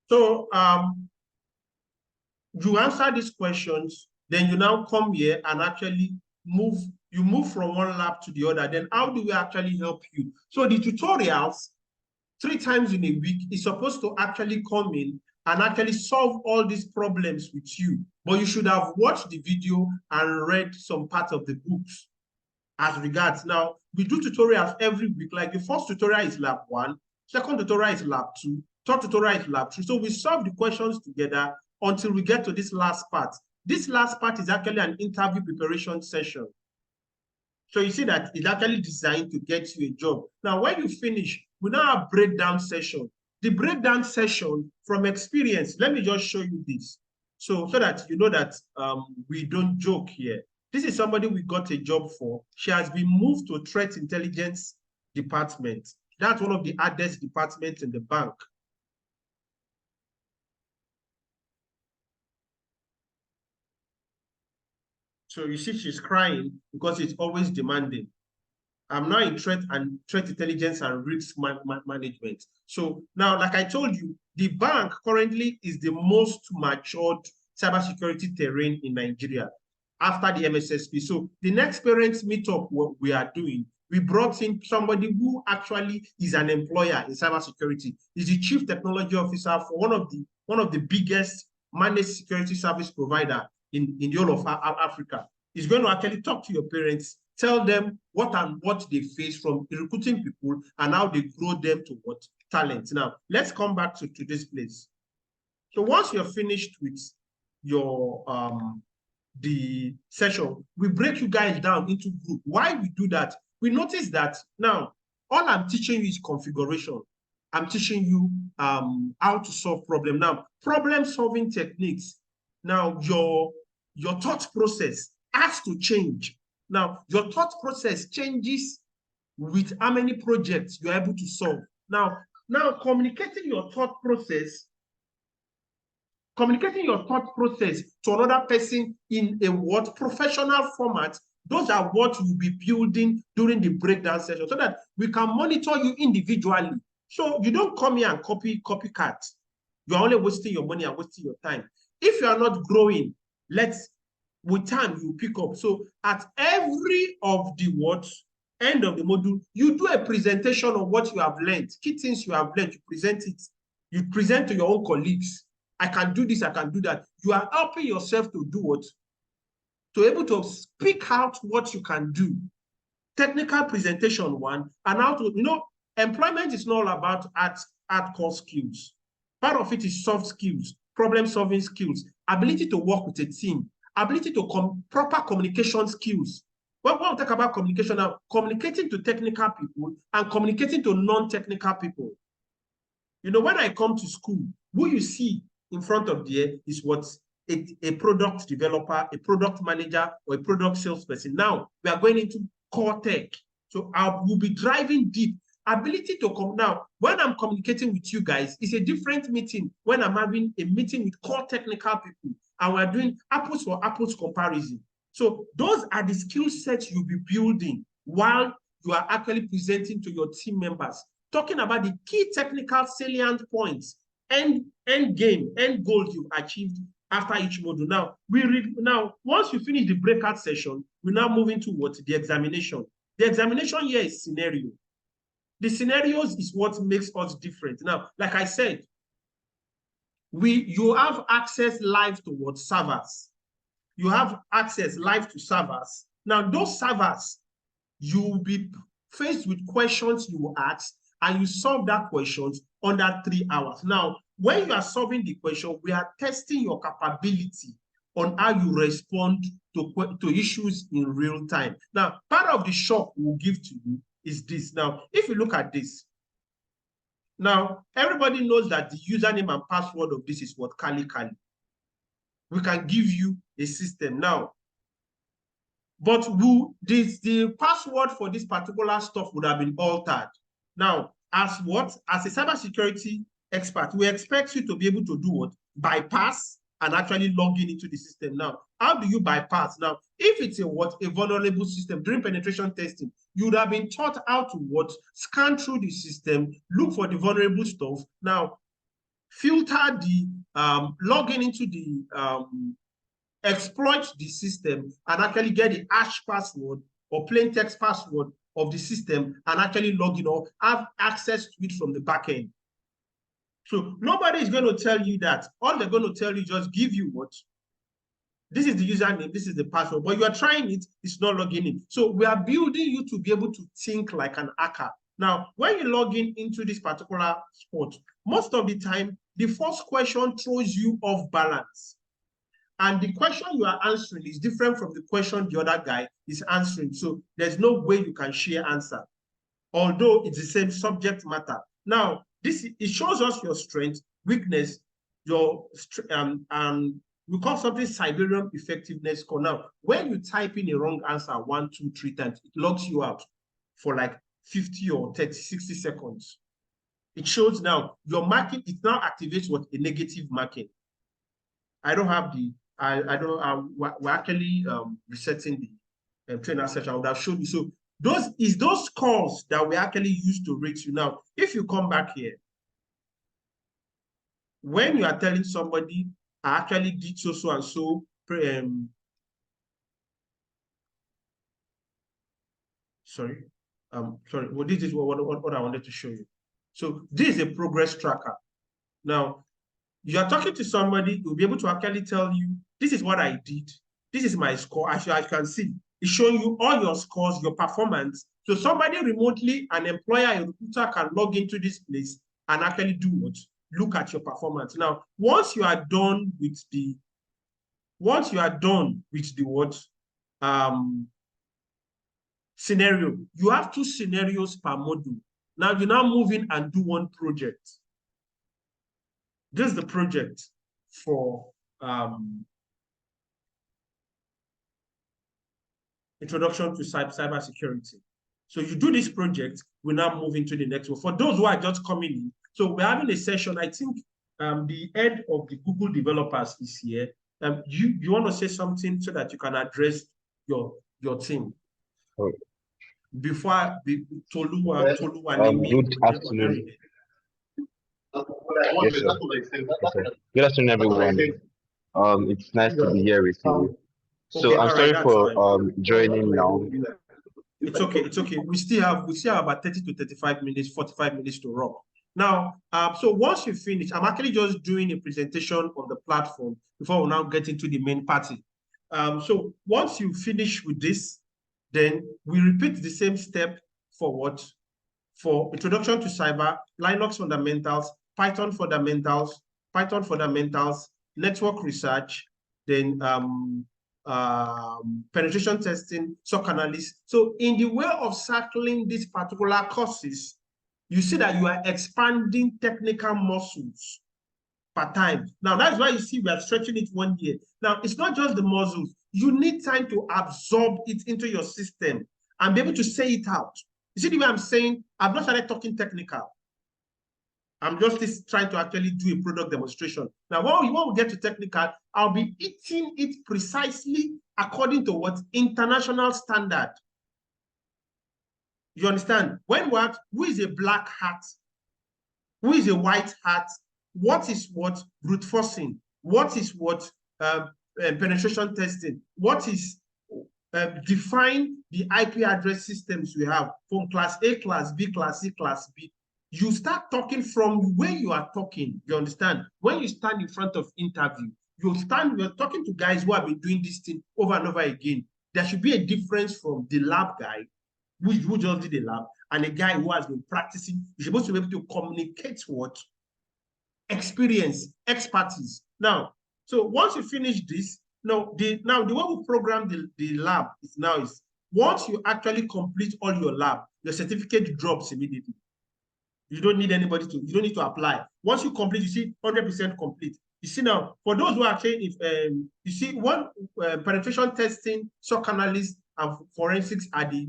So you answer these questions, then you now come here and actually move from one lab to the other. Then how do we actually help you? So the tutorials 3 times in a week is supposed to actually come in and actually solve all these problems with you. But you should have watched the video and read some part of the books as regards. Now, we do tutorials every week. Like the first tutorial is lab 1, second tutorial is lab 2, third tutorial is lab 3. So we solve the questions together until we get to this last part. This last part is actually an interview preparation session. So you see that it's actually designed to get you a job. Now, when you finish, we now have breakdown session. The breakdown session, from experience, let me just show you this. So that you know that we don't joke here. This is somebody we got a job for. She has been moved to threat intelligence department. That's one of the hardest departments in the bank. So you see she's crying because it's always demanding. I'm now in threat intelligence and risk management. So now, like I told you, the bank currently is the most matured cybersecurity terrain in Nigeria after the MSSP. So the next parents meetup we are doing, we brought in somebody who actually is an employer in cybersecurity. He's the chief technology officer for one of the biggest managed security service provider in the whole of Africa. He's going to actually talk to your parents, tell them what they face from recruiting people and how they grow them to what talent. Now, let's come back to this place. So once you're finished with your the session, we break you guys down into group. Why we do that? We notice that now all I'm teaching you is configuration. I'm teaching you how to solve problem. Now, problem solving techniques. Now, your thought process has to change. Now, your thought process changes with how many projects you're able to solve. Now, communicating your thought process to another person in a professional format, those are what you'll be building during the breakdown session so that we can monitor you individually. So you don't come here and copycat. You're only wasting your money and wasting your time. If you are not growing, with time you pick up. So at every of the end of the module, you do a presentation of what you have learned, key things you have learned, you present it. You present to your own colleagues. I can do this, I can do that. You are helping yourself to do what? To able to speak out what you can do. Technical presentation 1, and how to, employment is not all about hardcore skills. Part of it is soft skills, problem-solving skills, ability to work with a team, ability to proper communication skills. When we talk about communication now, communicating to technical people and communicating to non-technical people. When I come to school, who you see in front of there is what a product developer, a product manager, or a product salesperson. Now, we are going into core tech. So I will be driving deep. Ability to come now, when I'm communicating with you guys, it's a different meeting when I'm having a meeting with core technical people and we're doing apples for apples comparison. So those are the skill sets you'll be building while you are actually presenting to your team members, talking about the key technical salient points, end game, end goal you achieved after each module. Now, once you finish the breakout session, we now move into the examination. The examination here is scenario. The scenarios is what makes us different. Now, like I said, you have access live to servers. You have access live to servers. Now, those servers, you will be faced with questions you will ask, and you solve that questions under 3 hours. Now, when you are solving the question, we are testing your capability on how you respond to issues in real time. Now, part of the shock we'll give to you is this. Now, if you look at this, now, everybody knows that the username and password of this is what? Kali. We can give you a system now. But the password for this particular stuff would have been altered. Now, as a cybersecurity expert, we expect you to be able to do what? Bypass and actually log into the system. Now, how do you bypass? Now, if it's a vulnerable system during penetration testing, you would have been taught how to scan through the system, look for the vulnerable stuff. Now, filter the login into the exploit the system and actually get the hash password or plain text password of the system and actually log in or have access to it from the back end. So nobody is going to tell you that. All they're going to tell you, just give you what? This is the username, this is the password, but you are trying it, it's not logging in. So we are building you to be able to think like an hacker. Now, when you log in into this particular spot, most of the time, the first question throws you off balance. And the question you are answering is different from the question the other guy is answering. So there's no way you can share answer, although it's the same subject matter. Now, it shows us your strength, weakness, your we call something Siberian effectiveness score. Now, when you type in a wrong answer 1, 2, 3 times, it logs you out for like 50 or 30, 60 seconds. It shows now your marking, it now activates what? A negative marking. I don't have the, we're actually resetting the trainer session. I would have shown you. So those scores that we actually use to rate you. Now, if you come back here, when you are telling somebody, I actually did so and so, sorry, well, this is what I wanted to show you. So this is a progress tracker. Now, you are talking to somebody, you'll be able to actually tell you, this is what I did. This is my score. As you can see, it's showing you all your scores, your performance. So somebody remotely, an employer, a recruiter can log into this place and actually do what? Look at your performance. Now, once you are done with the what? Scenario, you have 2 scenarios per module. Now you now move in and do one project. This is the project for introduction to cybersecurity. So you do this project, we now move into the next one. For those who are just coming in, so we're having a session. I think the head of the Google developers is here. You want to say something so that you can address your team? Oh. Before Tolu and good afternoon. Yes, sir. Good afternoon, everyone. It's nice to be here with you. So okay, I'm sorry for joining now. It's okay. It's okay. We still have about 30 to 35 minutes, 45 minutes to rock. Now, so once you finish, I'm actually just doing a presentation on the platform before we now get into the main party. So once you finish with this, then we repeat the same step for what? For introduction to cyber, Linux fundamentals, Python fundamentals, network research, then penetration testing, SOC analysis. So in the way of circling these particular courses, you see that you are expanding technical muscles per time. Now, that's why you see we are stretching it 1 year. Now, it's not just the muscles. You need time to absorb it into your system and be able to say it out. You see the way I'm saying? I've not started talking technical. I'm just trying to actually do a product demonstration. Now, when we get to technical, I'll be eating it precisely according to what? International standard. You understand? When what? Who is a black hat? Who is a white hat? What is what? Brute forcing. What is what? Penetration testing. What is define the IP address systems we have from class A, class B, class C, class B. You start talking from where you are talking. You understand? When you stand in front of interview, you're talking to guys who have been doing this thing over and over again. There should be a difference from the lab guy who just did the lab and a guy who has been practicing. You're supposed to be able to communicate what? Experience, expertise. Now, so once you finish this, the way we program the lab is once you actually complete all your lab, your certificate drops immediately. You don't need anybody to, you don't need to apply. Once you complete, you see 100% complete. You see now, for those who are saying, you see one penetration testing, SOC analysis, and forensics are the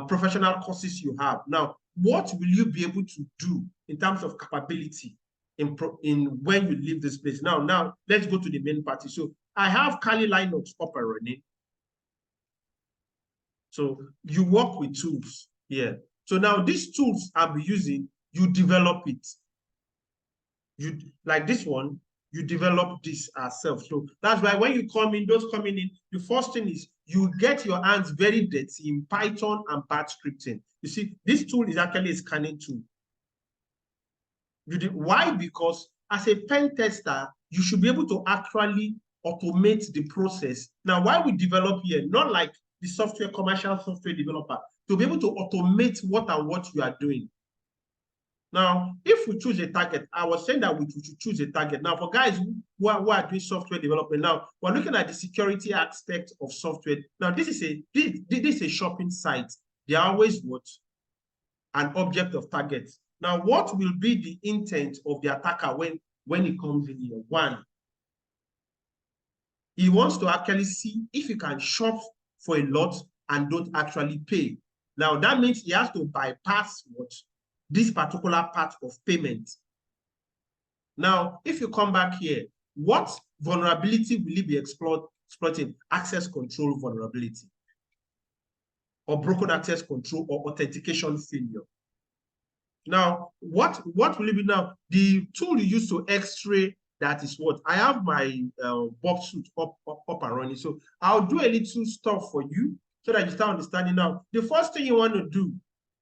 professional courses you have. Now, what will you be able to do in terms of capability in when you leave this place? Now, let's go to the main party. So I have Kali Linux up and running. So you work with tools here. So now these tools I'll be using, you develop it. You like this one, you develop this ourselves. So that's why when you come in, those coming in, the first thing is you get your hands very dirty in Python and batch scripting. You see, this tool is actually a scanning tool. Why? Because as a pen tester, you should be able to actually automate the process. Now, why we develop here, not like the software, commercial software developer, to be able to automate what you are doing. Now, if we choose a target, I was saying that we should choose a target. Now, for guys who are doing software development, now we're looking at the security aspect of software. Now, this is a shopping site. They are always what? An object of target. Now, what will be the intent of the attacker when he comes in here? One, he wants to actually see if he can shop for a lot and don't actually pay. Now, that means he has to bypass what? This particular part of payment. Now, if you come back here, what vulnerability will he be exploiting? Access control vulnerability, or broken access control, or authentication failure. Now, what will it be now? The tool you use to x-ray that is what? I have my Bob suit up and running. So I'll do a little stuff for you so that you start understanding now. The first thing you want to do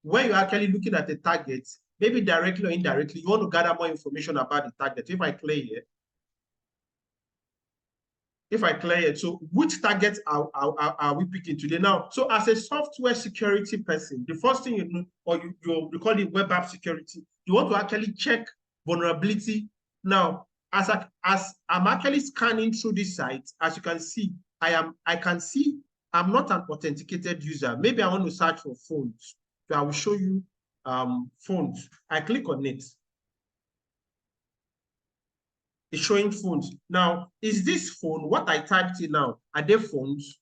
when you're actually looking at the target, maybe directly or indirectly, you want to gather more information about the target. If I clear it, so which targets are we picking today? Now, so as a software security person, the first thing you know, or you call it web app security, you want to actually check vulnerability. Now, as I'm actually scanning through this site, as you can see, I'm not an authenticated user. Maybe I want to search for phones. So I will show you phones. I click on it. It's showing phones. Now, is this phone, what I typed in now, are they phones?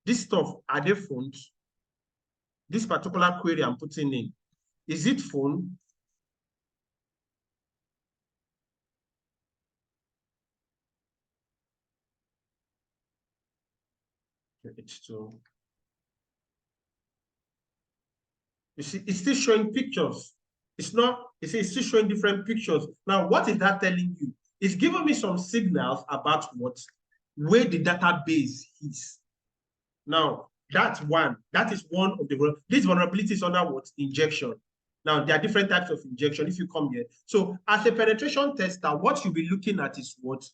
This stuff, are they phones? This particular query I'm putting in, is it phone? H2. You see, it's still showing pictures. It's still showing different pictures. Now, what is that telling you? It's giving me some signals about where the database is. Now, that's one. That is one of the, this vulnerability is under what? Injection. Now, there are different types of injection if you come here. So, as a penetration tester, what you'll be looking at is what?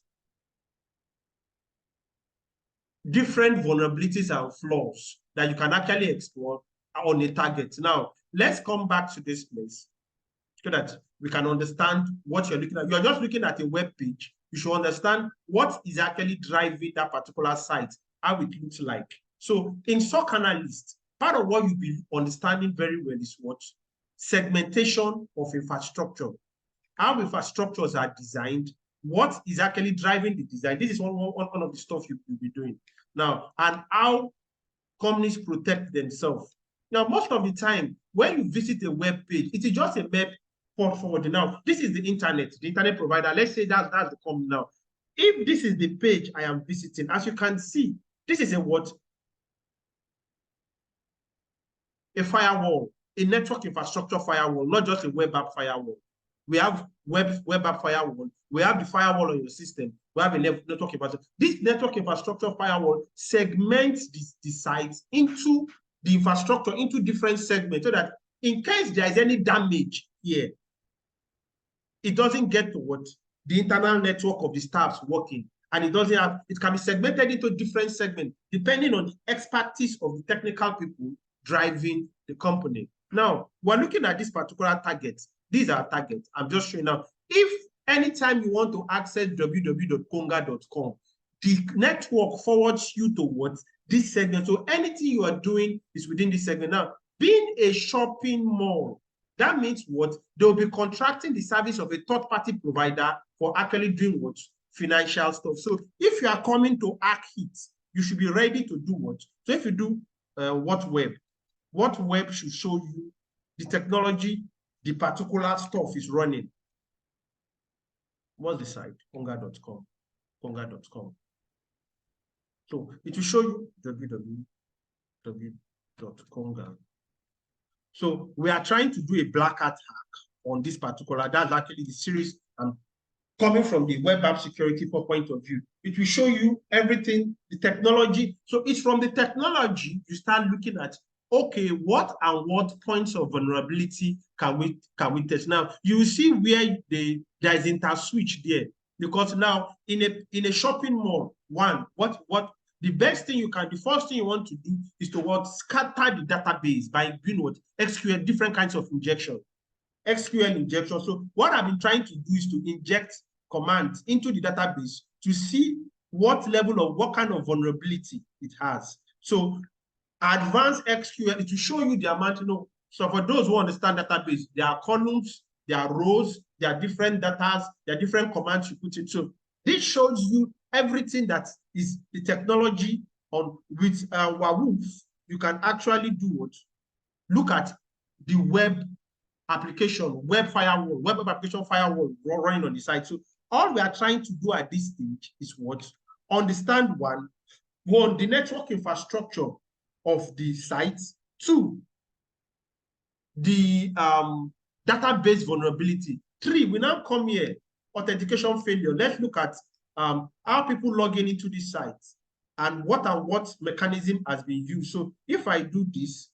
Different vulnerabilities and flaws that you can actually explore on a target. Now, let's come back to this place so that we can understand what you're looking at. You're just looking at a web page. You should understand what is actually driving that particular site, how it looks like. So in SOC analyst, part of what you'll be understanding very well is what? Segmentation of infrastructure. How infrastructures are designed, what is actually driving the design. This is one of the stuff you'll be doing. Now, and how companies protect themselves. Now, most of the time, when you visit a web page, it is just a web port forward. Now, this is the internet provider. Let's say that's the company now. If this is the page I am visiting, as you can see, this is a what? A firewall, a network infrastructure firewall, not just a web app firewall. We have web app firewall. We have the firewall on your system. We have a network infrastructure. This network infrastructure firewall segments the sites into the infrastructure into different segments so that in case there is any damage here, it doesn't get to what? The internal network of the staffs working. And it can be segmented into different segments depending on the expertise of the technical people driving the company. Now, we're looking at this particular target. These are targets. I'm just showing now. If anytime you want to access www.conga.com, the network forwards you to what? This segment. So anything you are doing is within this segment. Now, being a shopping mall, that means what? They'll be contracting the service of a third-party provider for actually doing what? Financial stuff. So if you are coming to hack it, you should be ready to do what? So if you do what web should show you the technology, the particular stuff is running. What's the site? Conga.com. Conga.com. So it will show you www.conga. So we are trying to do a black hat hack on this particular. That's actually the series I'm coming from the web app security point of view. It will show you everything, the technology. So it's from the technology you start looking at, okay, what and what points of vulnerability can we test? Now you will see where there is interswitch there, because now in a shopping mall, the best thing the first thing you want to do is to scatter the database by doing what? SQL, different kinds of injection. SQL injection. So what I've been trying to do is to inject commands into the database to see what kind of vulnerability it has. So advanced SQL, it will show you the amount, So for those who understand database, there are columns, there are rows, there are different data, there are different commands you put in. So this shows you everything that is the technology with WAWUF. You can actually do what? Look at the web application, web application firewall running on the site. So all we are trying to do at this stage is what? Understand one, the network infrastructure of the site. Two, the database vulnerability. Three, we now come here, authentication failure. Let's look at how people log into this site and what mechanism has been used. So if I do this,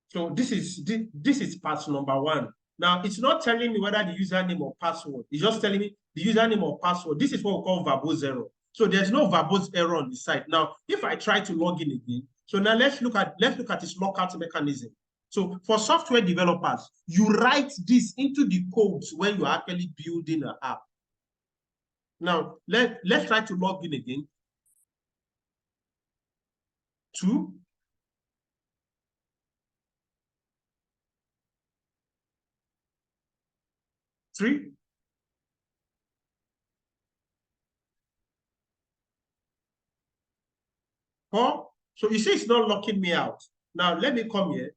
so this is part number one. Now, it's not telling me whether the username or password. It's just telling me the username or password. This is what we call verbose error. So there's no verbose error on the site. Now, if I try to log in again, so now let's look at this lockout mechanism. So for software developers, you write this into the codes when you're actually building an app. Now, let's try to log in again. 2, 3, 4. So you see it's not locking me out. Now let me come here.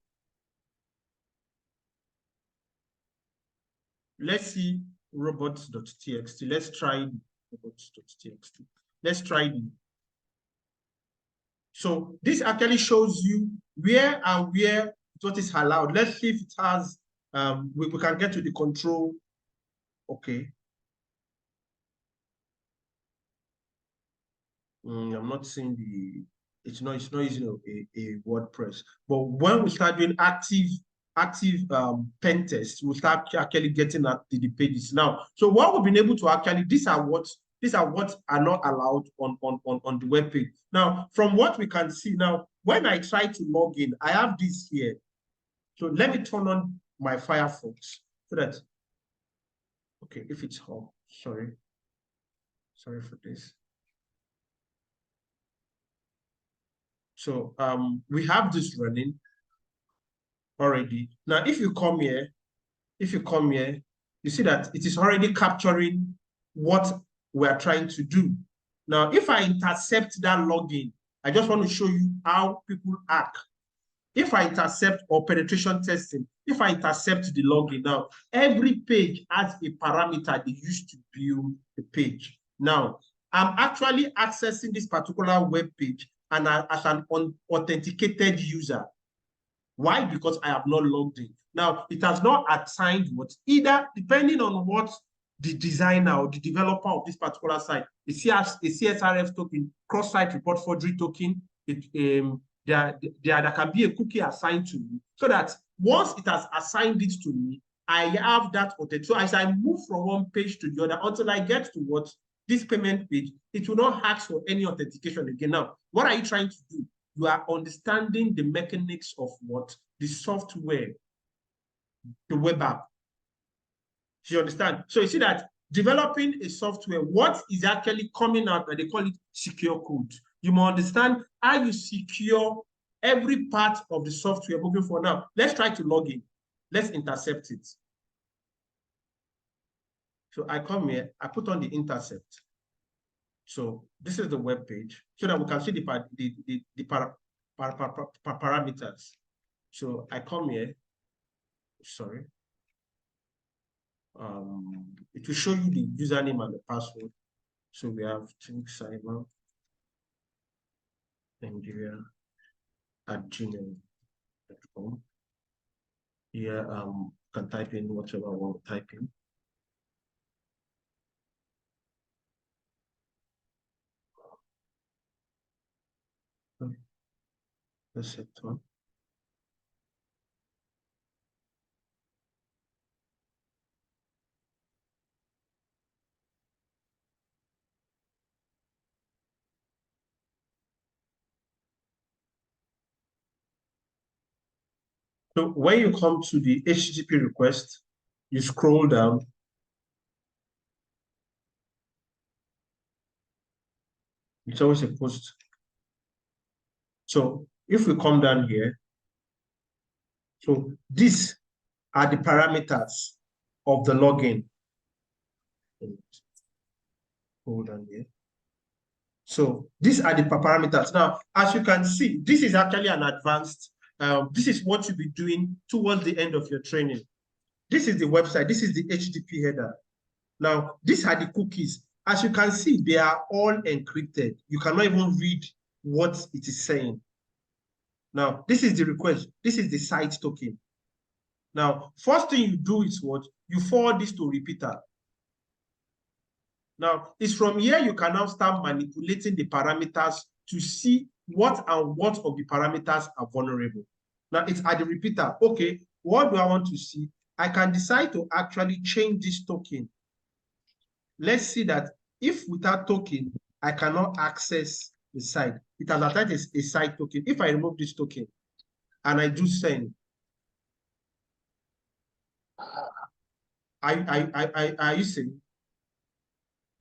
Let's see robots.txt. Let's try robots.txt. Let's try it. So this actually shows you where what is allowed. Let's see if it has, we can get to the control. Okay. I'm not seeing it's not using a WordPress. But when we start doing active pen tests, we'll start actually getting at the pages now. So what we've been able to actually, these are what are not allowed on the web page. Now, from what we can see now, when I try to log in, I have this here. So let me turn on my Firefox so that, okay, if it's home, sorry for this. So we have this running already. Now, if you come here, you see that it is already capturing what we're trying to do. Now, if I intercept that login, I just want to show you how people act. If I intercept, or penetration testing, if I intercept the login, now every page has a parameter they use to build the page. Now, I'm actually accessing this particular web page and as an authenticated user. Why? Because I have not logged in. Now, it has not assigned what, either depending on what the designer or the developer of this particular site, a CSRF token, cross-site report forgery token, there can be a cookie assigned to me, so that once it has assigned it to me, I have that authentication. So as I move from one page to the other until I get to what this payment page, it will not ask for any authentication again. Now, what are you trying to do? You are understanding the mechanics of what the software, the web app. Do you understand? So you see that developing a software, what is actually coming out, and they call it secure code. You must understand how you secure every part of the software moving forward. Now, let's try to log in. Let's intercept it. So I come here, I put on the intercept. So this is the web page, so that we can see the parameters. So I come here, sorry. it will show you the username and the password. So we have thinkcyber@gmail.com. Here, you can type in whatever I want to type in. That's it. So when you come to the HTTP request, you scroll down. It's always a post. So if we come down here, so these are the parameters of the login. Hold on here. So these are the parameters. Now, as you can see, this is actually an advanced, this is what you'll be doing towards the end of your training. This is the website. This is the HTTP header. Now, these are the cookies. As you can see, they are all encrypted. You cannot even read what it is saying. Now, this is the request. This is the site token. Now, first thing you do is what? You forward this to repeater. Now, it's from here you can now start manipulating the parameters to see what and what of the parameters are vulnerable. Now, it's at the repeater. Okay, what do I want to see? I can decide to actually change this token. Let's see that if without token, I cannot access the site. It has attached a site token. If I remove this token and I do send, are you seeing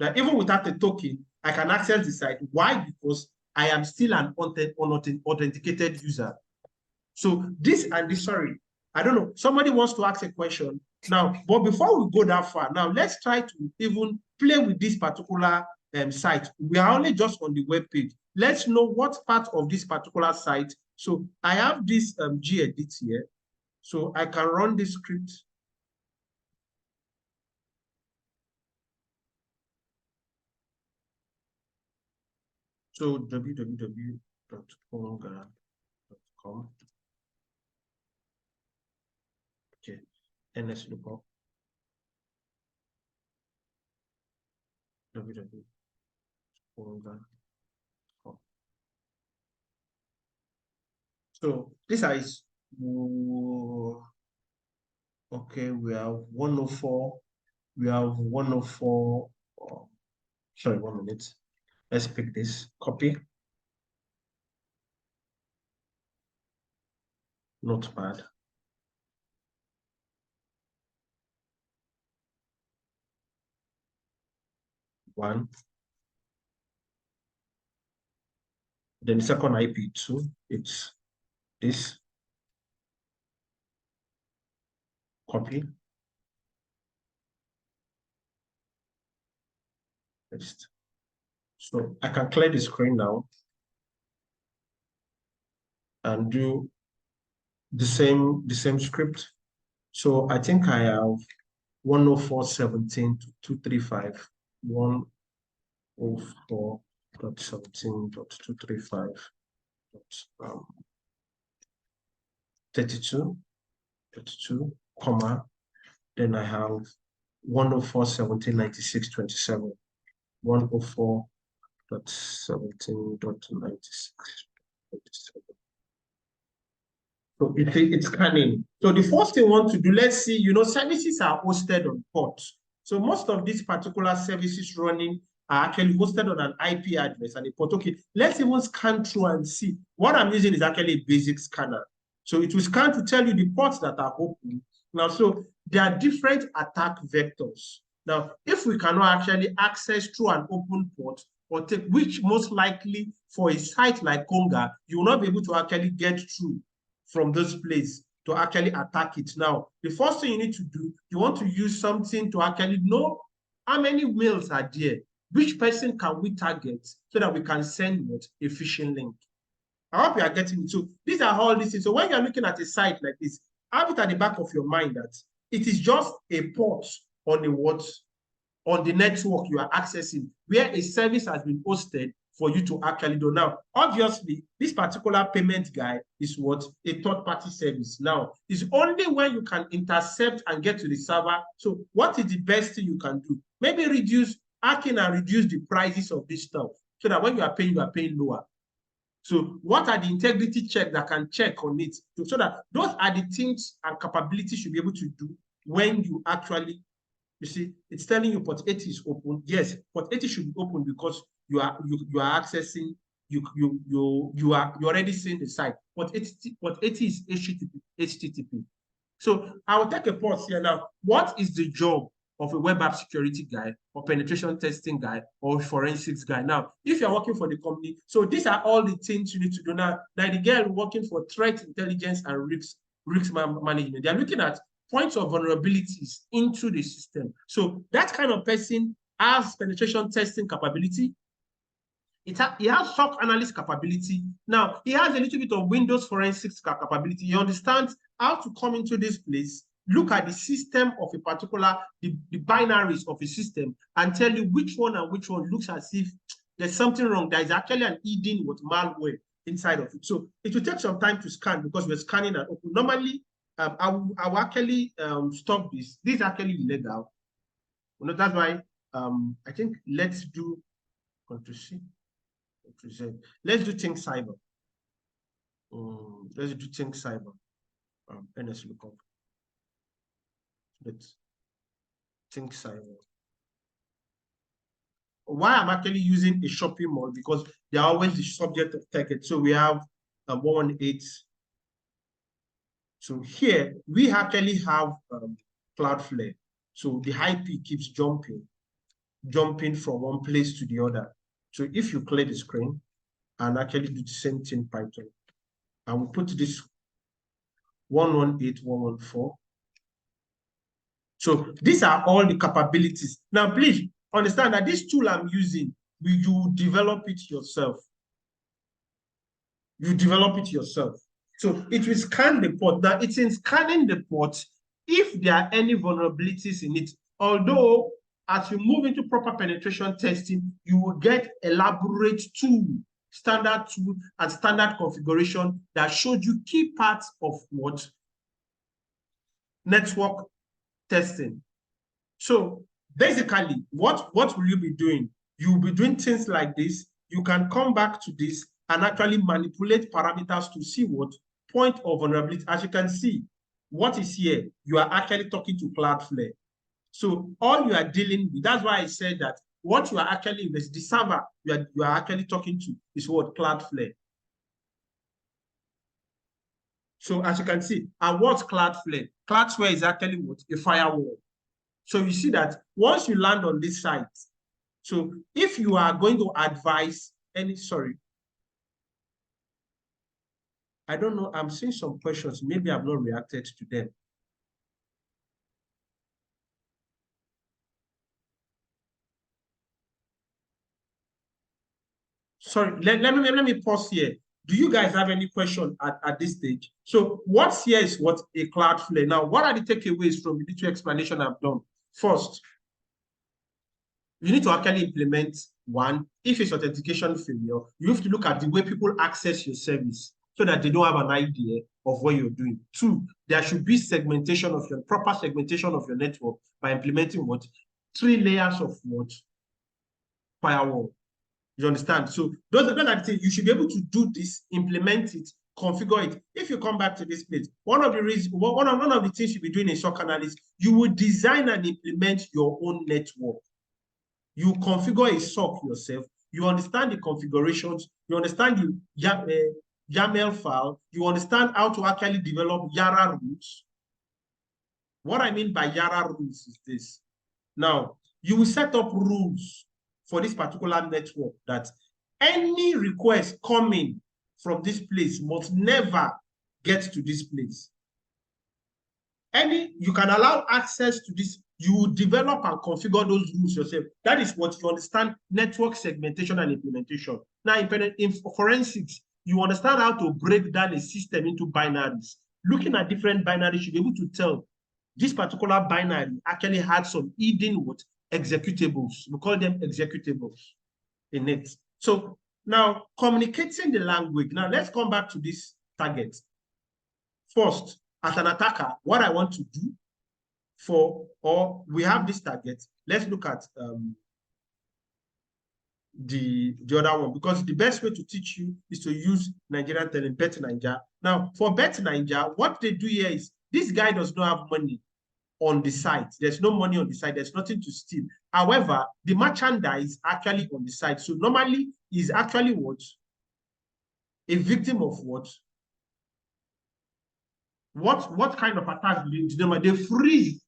that even without a token, I can access the site? Why? Because I am still an authenticated user. So this and this, sorry, I don't know, somebody wants to ask a question now, but before we go that far, now let's try to even play with this particular site. We are only just on the web page. Let's know what part of this particular site. So I have this gedit here. So I can run this script. So www.ponga.com. Okay, ns lookup. www.ponga.com. So this is okay. We have 104. We have 104. Sorry, 1 minute. Let's pick this. Copy. Not bad. One. Then the second IP2, it's this. Copy. Paste. So I can clear the screen now and do the same script. So I think I have 104.17 to 235. 104.17.235. 32, comma, then I have 104.17.96.27. 104.17.96.27. So it's scanning. So the first thing we want to do, let's see, services are hosted on ports. So most of these particular services running are actually hosted on an IP address and a port. Okay, let's even scan through and see. What I'm using is actually a basic scanner. So it will scan to tell you the ports that are open. Now, so there are different attack vectors. Now, if we cannot actually access through an open port, or take, which most likely for a site like Conga, you will not be able to actually get through from this place to actually attack it. Now, the first thing you need to do, you want to use something to actually know how many mails are there, which person can we target so that we can send what a phishing link. I hope you are getting it. So these are all these things. So when you're looking at a site like this, have it at the back of your mind that it is just a port on the network you are accessing, where a service has been hosted for you to actually do. Now, obviously, this particular payment guy is what? A third-party service. Now, it's only when you can intercept and get to the server. So what is the best thing you can do? Maybe hacking and reduce the prices of this stuff so that when you are paying lower. So what are the integrity checks that can check on it? So that those are the things and capabilities you'll be able to do when you actually, you see, it's telling you port 80 is open. Yes, port 80 should be open because you are accessing, you're already seeing the site. Port 80 is HTTP. So I will take a pause here now. What is the job of a web app security guy or penetration testing guy or forensics guy? Now, if you're working for the company, so these are all the things you need to do. Now the girl working for threat intelligence and risk management, they're looking at points of vulnerabilities into the system. So that kind of person has penetration testing capability. He has SOC analyst capability. Now, he has a little bit of Windows forensics capability. He understands how to come into this place, look at the system of a particular, the binaries of a system, and tell you which one and which one looks as if there's something wrong. There is actually an hidden with malware inside of it. So it will take some time to scan because we're scanning and open. Normally, I will actually stop this. This is actually illegal. You know, that's why I think let's do Control C. Let's do Think Cyber. Let's do Think Cyber. NS lookup. Let's Think Cyber. Why I'm actually using a shopping mall, because they are always the subject of ticket. So we have 118. So here we actually have Cloudflare. So the IP keeps jumping from one place to the other. So if you clear the screen and actually do the same thing Python, and we put this 118.114. So these are all the capabilities. Now, please understand that this tool I'm using, you develop it yourself. You develop it yourself. So it will scan the port. Now, it's in scanning the port if there are any vulnerabilities in it. Although, as you move into proper penetration testing, you will get elaborate tool, standard tool, and standard configuration that showed you key parts of what? Network testing. So basically, what will you be doing? You'll be doing things like this. You can come back to this and actually manipulate parameters to see what point of vulnerability. As you can see, what is here? You are actually talking to Cloudflare. So all you are dealing with, that's why I said that what you are actually, the server you are actually talking to is what? Cloudflare. So as you can see, and what's Cloudflare? Cloudflare is actually what? A firewall. So you see that once you land on this site, so if you are going to advise any, sorry, I don't know, I'm seeing some questions, maybe I've not reacted to them. Sorry, let me pause here. Do you guys have any question at this stage? So what's here is what? A Cloudflare. Now, what are the takeaways from the little explanation I've done? First, you need to actually implement one. If it's authentication failure, you have to look at the way people access your service so that they don't have an idea of what you're doing. Two, there should be segmentation of your proper segmentation of your network by implementing what? 3 layers of what? Firewall. You understand? So those are the things you should be able to do this, implement it, configure it. If you come back to this place, one of the things you'll be doing in SOC analysis, you will design and implement your own network. You configure a SOC yourself. You understand the configurations. You understand the YAML file. You understand how to actually develop YARA rules. What I mean by YARA rules is this. Now, you will set up rules for this particular network that any request coming from this place must never get to this place. You can allow access to this. You develop and configure those rules yourself. That is what you understand network segmentation and implementation. Now, in forensics, you understand how to break down a system into binaries. Looking at different binaries, you'll be able to tell this particular binary actually had some hidden what? Executables. We call them executables in it. So now communicating the language. Now let's come back to this target. First, as an attacker, what I want to do we have this target. Let's look at the other one, because the best way to teach you is to use Nigerian telling Bet Niger. Now, for Bet Niger, what they do here is this guy does not have money on the site. There's no money on the site. There's nothing to steal. However, the merchandise actually on the site. So normally he's actually what? A victim of what? What kind of attack do they freeze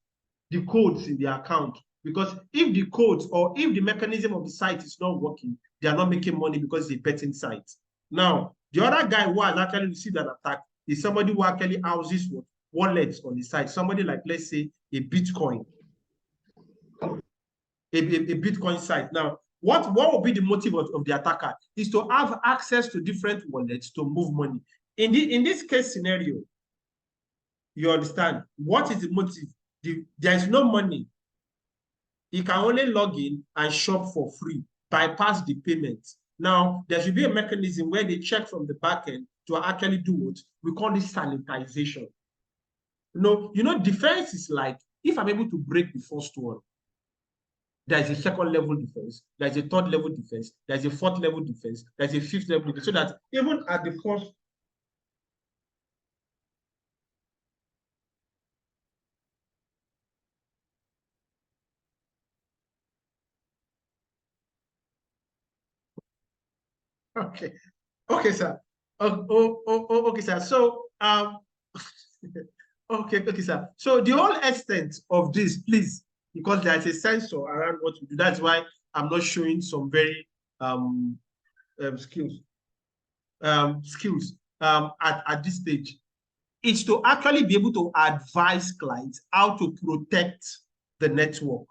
the codes in the account? Because if the codes or if the mechanism of the site is not working, they are not making money because it's a betting site. Now, the other guy who has actually received an attack is somebody who actually houses what? Wallets on the site. Somebody like, let's say, a Bitcoin. A Bitcoin site. Now, what will be the motive of the attacker? Is to have access to different wallets to move money. In this case scenario, you understand what is the motive? There is no money. He can only log in and shop for free, bypass the payment. Now, there should be a mechanism where they check from the back end to actually do what we call this sanitization. You know, defense is like, if I'm able to break the first one, there's a second level defense, there's a third level defense, there's a fourth level defense, there's a fifth level defense, so that even at the first, okay, sir. Okay, sir. So, okay, sir. So the whole extent of this, please, because there's a sensor around what we do. That's why I'm not showing some very skills at this stage. It's to actually be able to advise clients how to protect the network.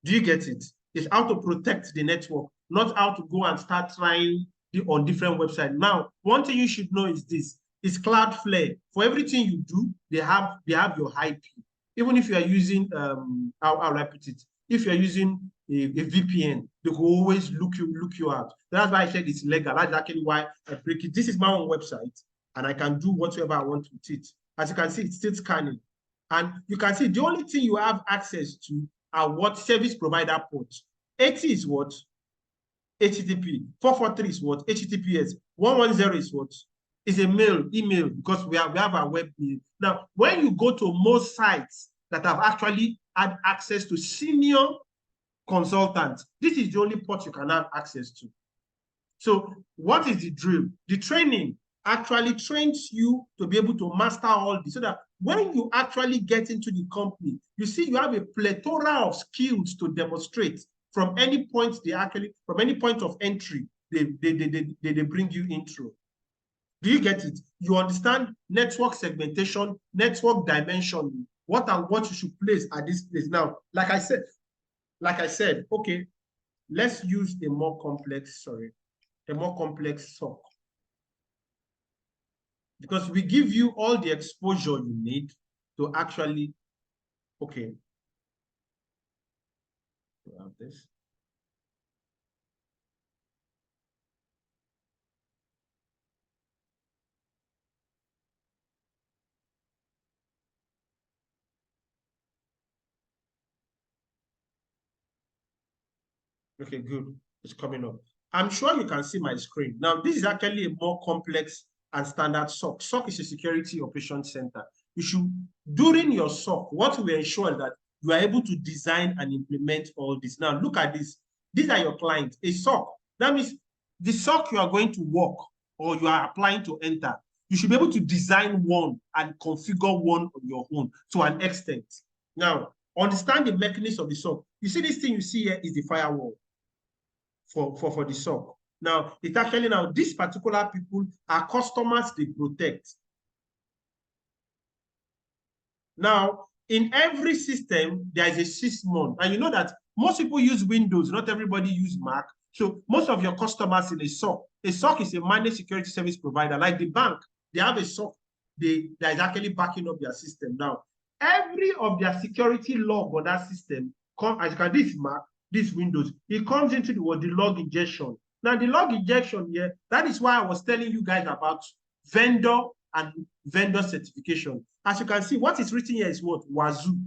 Do you get it? It's how to protect the network, not how to go and start trying on different websites. Now, one thing you should know is this: is Cloudflare. For everything you do, they have your IP. Even if you are using how I put it, if you are using a VPN, they will always look you out. That's why I said it's legal. That's actually why I break it. This is my own website, and I can do whatever I want with it. As you can see, it's still scanning, and you can see the only thing you have access to are what service provider ports. 80 is what? HTTP. 443 is what? HTTPS. 110 is what? Is a email, because we have our web mail. Now, when you go to most sites that have actually had access to senior consultants, this is the only port you can have access to. So what is the drill? The training actually trains you to be able to master all this, so that when you actually get into the company, you see you have a plethora of skills to demonstrate from any point from any point of entry they bring you in through. Do you get it? You understand network segmentation, network dimension, what you should place at this place. Now, like I said, okay, let's use a more complex SOC. Because we give you all the exposure you need to actually, okay. We have this. Okay, good. It's coming up. I'm sure you can see my screen. Now, this is actually a more complex and standard SOC. SOC is a security operations center. You should, during your SOC, what will ensure that you are able to design and implement all this. Now, look at this. These are your clients. A SOC. That means the SOC you are going to work or you are applying to enter, you should be able to design one and configure one on your own to an extent. Now, understand the mechanism of the SOC. You see this thing you see here is the firewall for the SOC. Now, it's actually now these particular people are customers they protect. Now, in every system, there is a sysmon. And you know that most people use Windows, not everybody use Mac. So most of your customers in a SOC. A SOC is a managed security service provider. Like the bank, they have a SOC that is actually backing up their system. Now, every of their security log on that system, as you can this Mac, this Windows, it comes into the log injection. Now, the log injection here, that is why I was telling you guys about vendor and vendor certification. As you can see, what is written here is what? Wazoo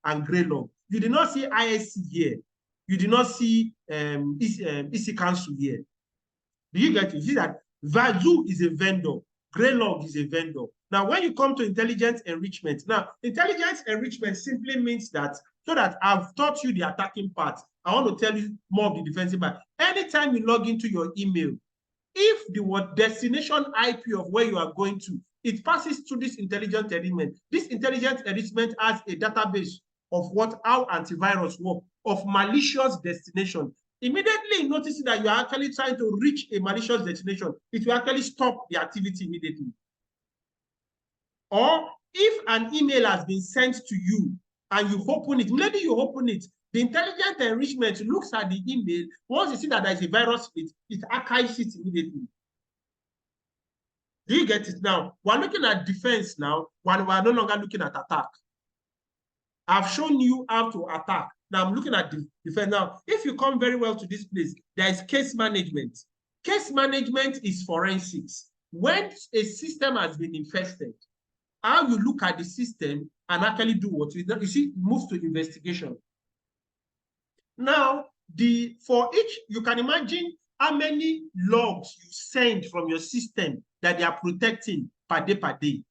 and Greylog. You did not see ISC here. You did not see EC Council here. Do you get it? You see that Wazoo is a vendor, Greylog is a vendor. Now, when you come to intelligence enrichment, now, intelligence enrichment simply means that, so that I've taught you the attacking part, I want to tell you more of the defensive part. Anytime you log into your email, if the destination IP of where you are going to, it passes through this intelligence enrichment. This intelligence enrichment has a database of how antivirus work, of malicious destination. Immediately noticing that you are actually trying to reach a malicious destination, it will actually stop the activity immediately. Or if an email has been sent to you and you open it, maybe you open it, the intelligent enrichment looks at the email. Once you see that there is a virus in it, it archives it immediately. Do you get it now? We're looking at defense now, when we're no longer looking at attack. I've shown you how to attack. Now I'm looking at defense. Now, if you come very well to this place, there is case management. Case management is forensics. When a system has been infested, how you look at the system and actually do what you see, move to investigation. Now, for each, you can imagine how many logs you send from your system that they are protecting per day.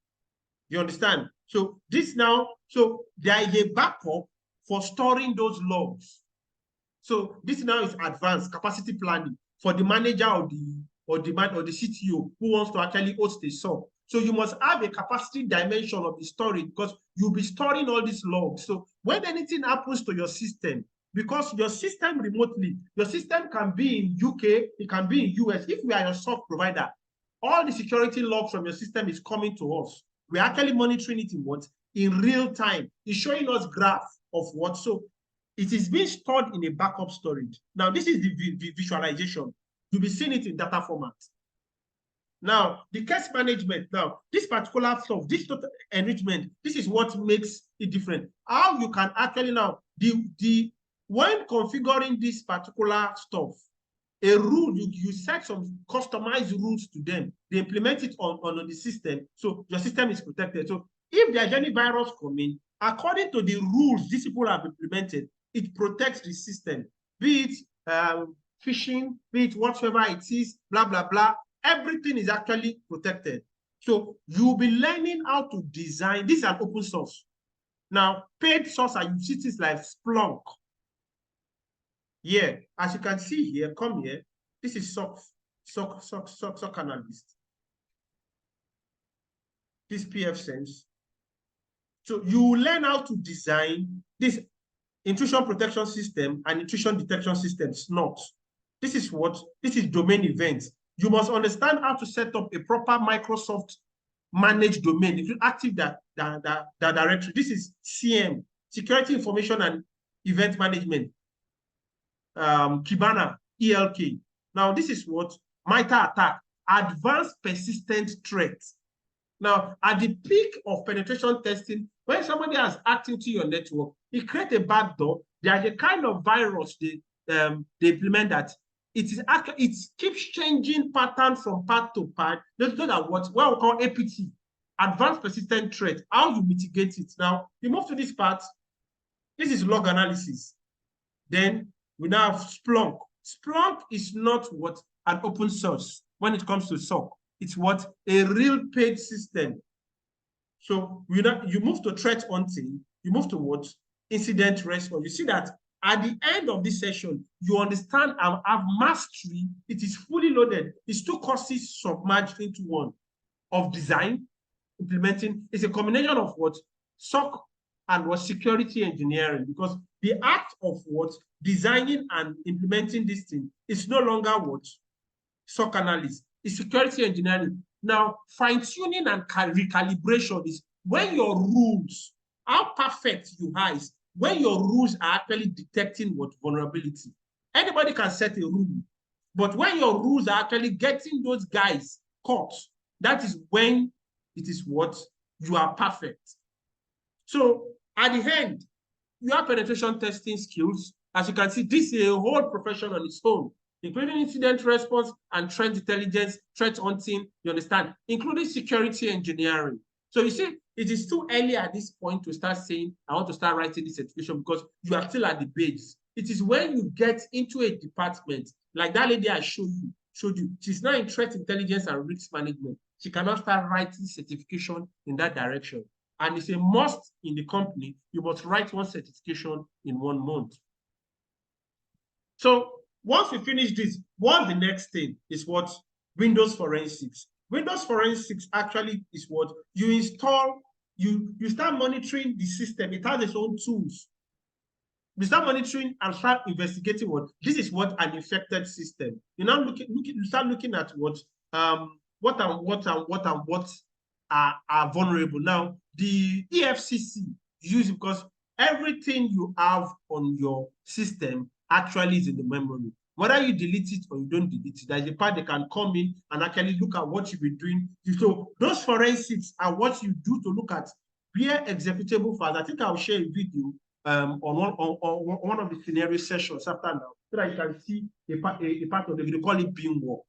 You understand? So this now, so there is a backup for storing those logs. So this now is advanced capacity planning for the manager or the CTO who wants to actually host a SOC. So you must have a capacity dimension of the storage, because you'll be storing all these logs. So when anything happens to your system, because your system remotely, your system can be in UK, it can be in US. If we are your SOC provider, all the security logs from your system is coming to us. We're actually monitoring it in what? In real time. It's showing us graph of what. So it is being stored in a backup storage. Now, this is the visualization. You'll be seeing it in data format. Now, the case management, now, this particular stuff, this total enrichment, this is what makes it different. How you can actually now, when configuring this particular stuff, a rule, you set some customized rules to them. They implement it on the system, so your system is protected. So if there's any virus coming, according to the rules these people have implemented, it protects the system. Be it phishing, be it whatever it is, blah, blah, blah. Everything is actually protected. So you'll be learning how to design. This is an open source. Now, paid source are utilities like Splunk. Yeah, as you can see here, come here. This is SOC analyst. This PFSense. So you learn how to design this intrusion protection system and intrusion detection system, SNOT. This is domain events. You must understand how to set up a proper Microsoft managed domain. If you active that directory, this is CM, Security Information and Event Management. Kibana, ELK. Now, this is what MITRE ATT&CK, advanced persistent threat. Now, at the peak of penetration testing, when somebody has hacked into your network, it creates a backdoor. There's a kind of virus they implement that it keeps changing pattern from part to part. That's what we call APT, advanced persistent threat. How you mitigate it. Now, you move to this part. This is log analysis. Then we now have Splunk. Splunk is not what an open source when it comes to SOC. It's what a real paid system. So you move to threat hunting, you move to what? Incident response. You see that at the end of this session, you understand and have mastery. It is fully loaded. It's two courses submerged into one of design, implementing. It's a combination of what? SOC and what? Security engineering, because the act of what? Designing and implementing this thing is no longer what? SOC analyst. It's security engineering. Now, fine-tuning and recalibration is when your rules, how perfect you are, is when your rules are actually detecting what? Vulnerability. Anybody can set a rule, but when your rules are actually getting those guys caught, that is when it is what? You are perfect. So At the end, you have penetration testing skills. As you can see, this is a whole profession on its own, including incident response and threat intelligence, threat hunting, you understand, including security engineering. So you see, it is too early at this point to start saying, I want to start writing this certification, because you are still at the base. It is when you get into a department, like that lady I showed you, she's now in threat intelligence and risk management. She cannot start writing certification in that direction. And it's a must in the company. You must write one certification in 1 month. So once we finish this, the next thing is what? Windows Forensics. Windows Forensics actually is what you install, you start monitoring the system. It has its own tools. You start monitoring and start investigating what? This is what an infected system. You now you start looking at what are vulnerable. Now, the EFCC use, because everything you have on your system actually is in the memory. Whether you delete it or you don't delete it, there's a part they can come in and actually look at what you've been doing. So those forensics are what you do to look at where executable files. I think I'll share a video on one of the scenario sessions after now, so that you can see a part of the video. They call it beam work.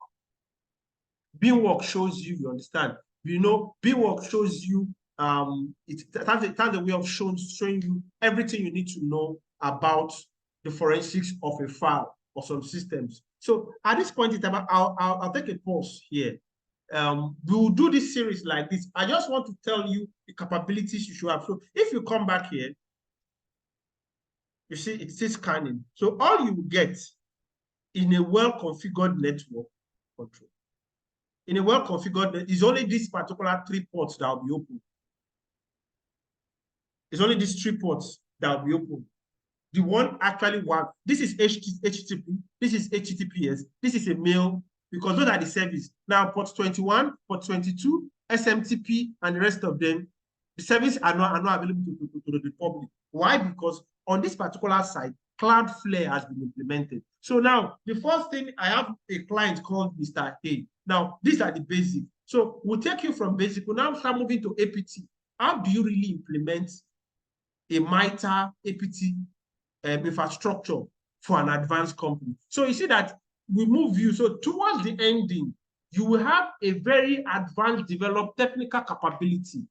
Beam work shows you, you understand. You know, beam work shows you it has a way of showing you everything you need to know about the forensics of a file or some systems. So at this point in time, I'll take a pause here. We'll do this series like this. I just want to tell you the capabilities you should have. So if you come back here, you see it says scanning. So all you get in a well-configured network control, in a well-configured, is only this particular 3 ports that will be open. It's only these 3 ports that will be open. The one actually this is HTTP, this is HTTPS, this is a mail, because those are the service. Now, port 21, port 22, SMTP, and the rest of them, the services are not available to the public. Why? Because on this particular site, Cloudflare has been implemented. So now, the first thing, I have a client called Mr. A. Now, these are the basic. So we'll take you from basic. We'll now start moving to APT. How do you really implement a MITRE APT infrastructure for an advanced company? So you see that we move you. So towards the ending, you will have a very advanced developed technical capability.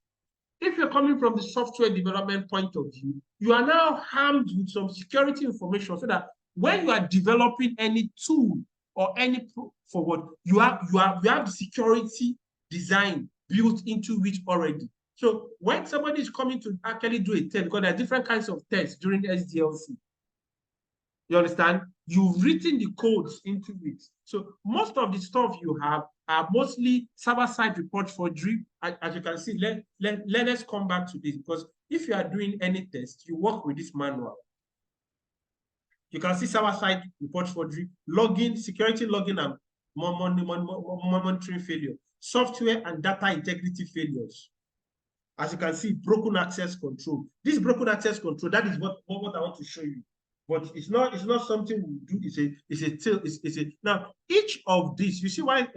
If you're coming from the software development point of view, you are now armed with some security information, so that when you are developing any tool or any forward, you have the security design built into it already. So when somebody is coming to actually do a test, because there are different kinds of tests during SDLC, you understand? You've written the codes into it. So most of the stuff you have are mostly server-side report forgery. As you can see, let us come back to this, because if you are doing any test, you work with this manual. You can see server-side report forgery, login, security login, and monitoring failure, software and data integrity failures. As you can see, broken access control. This broken access control, that is what I want to show you. But it's not something we do. Now, each of these, you see why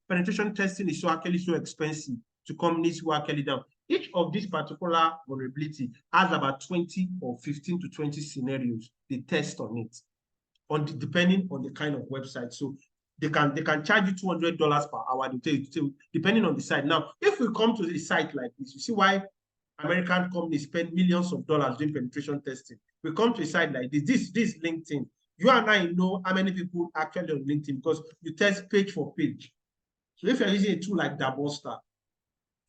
penetration testing is so expensive to companies who are actually down. Each of these particular vulnerability has about 20 or 15 to 20 scenarios they test on it, depending on the kind of website. So they can charge you $200 per hour, depending on the site. Now, if we come to a site like this, you see why American companies spend millions of dollars doing penetration testing. We come to a site like this. This is LinkedIn. You and I know how many people actually on LinkedIn, because you test page for page. So if you're using a tool like Daboster,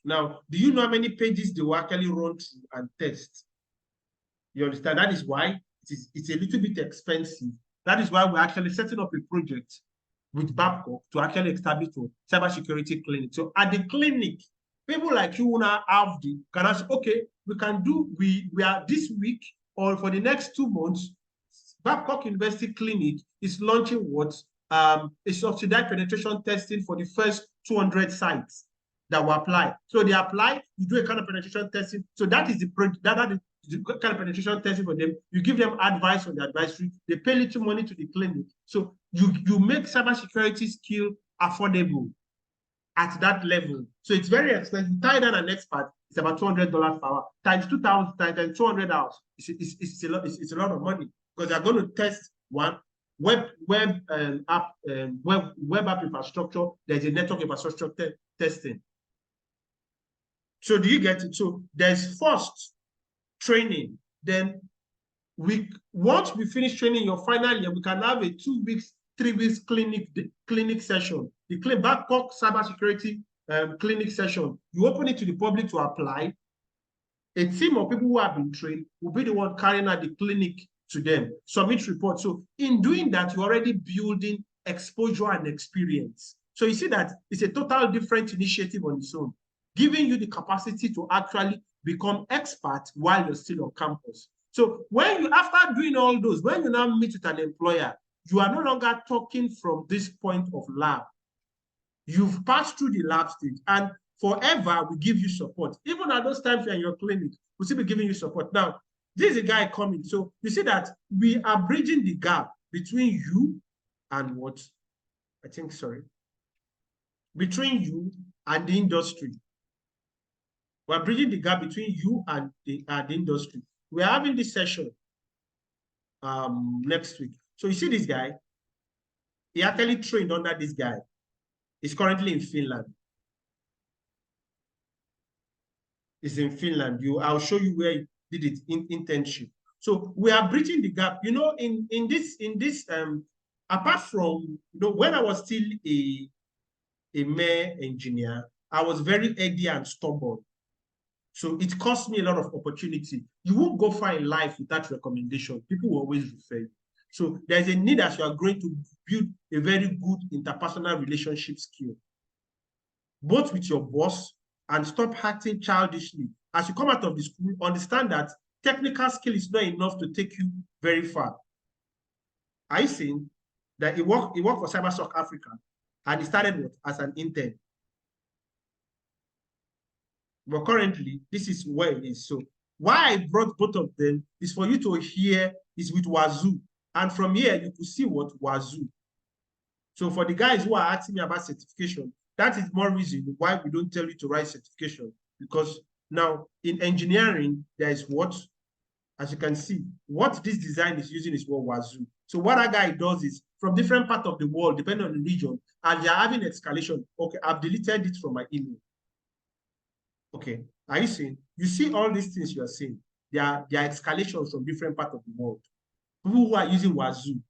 now, do you know how many pages they will actually run through and test? You understand? That is why it's a little bit expensive. That is why we're actually setting up a project with Babcock to actually establish a cybersecurity clinic. So at the clinic, people like you now have can ask, okay, we are this week or for the next 2 months, Babcock University Clinic is launching what? A subsidized penetration testing for the first 200 sites that will apply. So they apply, you do a kind of penetration testing. So that is the kind of penetration testing for them. You give them advice on the advisory. They pay little money to the clinic. So you make cybersecurity skill affordable at that level. So it's very expensive. Tie down an expert, it's about $200 per hour. Times 2,000 times 200 hours. It's a lot of money because they're going to test one web app infrastructure. There's a network infrastructure testing. So do you get it? So there's first training. Then once we finish training your final year, we can have a 2 weeks, 3 weeks clinic session. The Babcock cybersecurity clinic session. You open it to the public to apply. A team of people who have been trained will be the one carrying out the clinic to them, submit reports. So in doing that, you're already building exposure and experience. So you see that it's a total different initiative on its own, giving you the capacity to actually become expert while you're still on campus. So when you, after doing all those, when you now meet with an employer, you are no longer talking from this point of lab. You've passed through the lab stage, and forever we give you support. Even at those times you're in your clinic, we'll still be giving you support. Now, this is a guy coming. So you see that we are bridging the gap between you and what? Between you and the industry. We're bridging the gap between you and the industry. We're having this session next week. So you see this guy, he actually trained under this guy. He's currently in Finland. He's in Finland. I'll show you where he did it in internship. So we are bridging the gap. You know, in this apart from, you know, when I was still a mere engineer, I was very eggy and stubborn. So it cost me a lot of opportunity. You won't go far in life with that recommendation. People will always refer you. So there's a need as you are going to build a very good interpersonal relationship skill, both with your boss, and stop acting childishly. As you come out of the school, understand that technical skill is not enough to take you very far. I seen that he worked for CyberSoc Africa, and he started what? As an intern. But currently, this is where it is. So why I brought both of them is for you to hear is with Wazoo. And from here, you could see what Wazoo. So for the guys who are asking me about certification, that is more reason why we don't tell you to write certification. Because now in engineering, there is what, as you can see, what this design is using is what Wazoo. So what that guy does is from different parts of the world, depending on the region, and they're having escalation. Okay, I've deleted it from my email. Okay, are you seeing? You see all these things you are seeing. They are escalations from different parts of the world. People who are using Wazoo,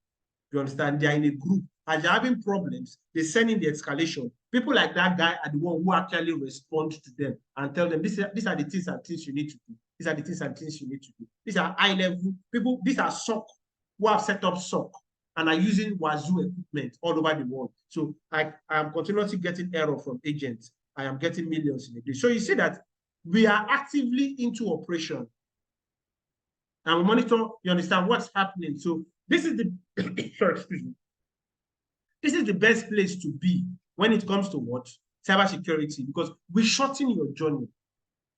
you understand, they are in a group and they're having problems. They send in the escalation. People like that guy are the one who actually respond to them and tell them, these are the things and things you need to do. These are the things and things you need to do. These are high-level people. These are SOC who have set up SOC and are using Wazoo equipment all over the world. So I am continuously getting error from agents. I am getting millions in a day. So you see that we are actively into operation. And we monitor, you understand what's happening. So this is the sorry, excuse me. This is the best place to be when it comes to what? Cybersecurity, because we shorten your journey.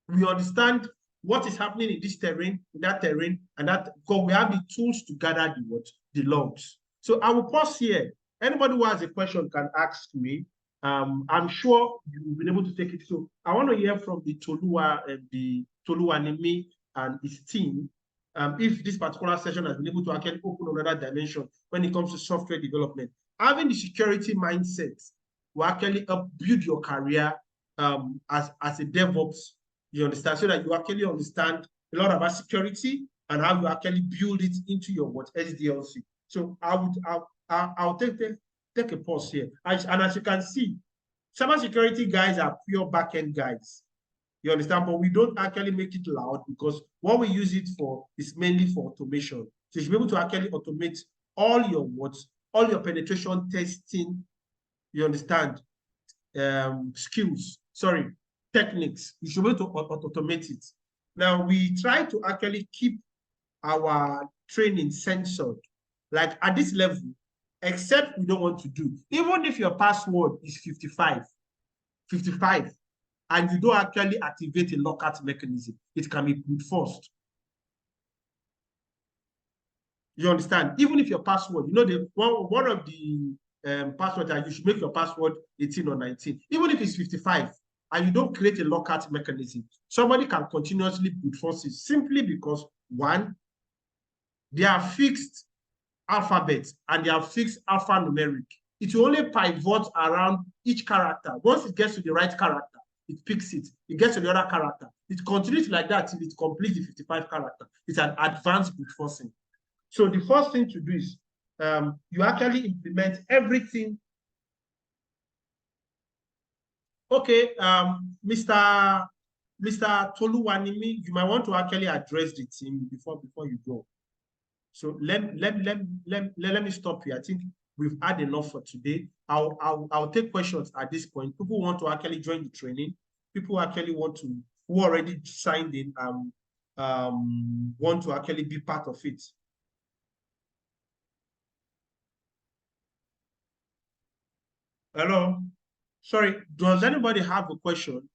We understand what is happening in this terrain, in that terrain, and that because we have the tools to gather the what? The logs. So I will pause here. Anybody who has a question can ask me. I'm sure you've been able to take it. So I want to hear from the Toluwanimi and his team. If this particular session has been able to actually open another dimension when it comes to software development. Having the security mindset will actually help build your career as a DevOps, you understand, so that you actually understand a lot about security and how you actually build it into your what SDLC. So I'll take a pause here. And as you can see, cybersecurity guys are pure backend guys. You understand? But we don't actually make it loud because what we use it for is mainly for automation. So you should be able to actually automate all your all your penetration testing, you understand, skills, techniques. You should be able to automate it. Now, we try to actually keep our training censored. Like at this level, except we don't want to do. Even if your password is 55, and you don't actually activate a lockout mechanism, it can be brute forced. You understand? Even if your password, you know, one of the passwords that you should make your password 18 or 19, even if it's 55, and you don't create a lockout mechanism, somebody can continuously brute force it simply because, one, they are fixed alphabets and they are fixed alphanumeric. It will only pivot around each character. Once it gets to the right character, it picks it. It gets to the other character. It continues like that till it completes the 55 character. It's an advanced brute forcing. So the first thing to do is you actually implement everything. Okay, Mr. Toluwanimi, you might want to actually address the team before you go. So let me stop here. I think we've had enough for today. I'll take questions at this point. People want to actually join the training. People actually who already signed in want to actually be part of it. Hello. Sorry, does anybody have a question?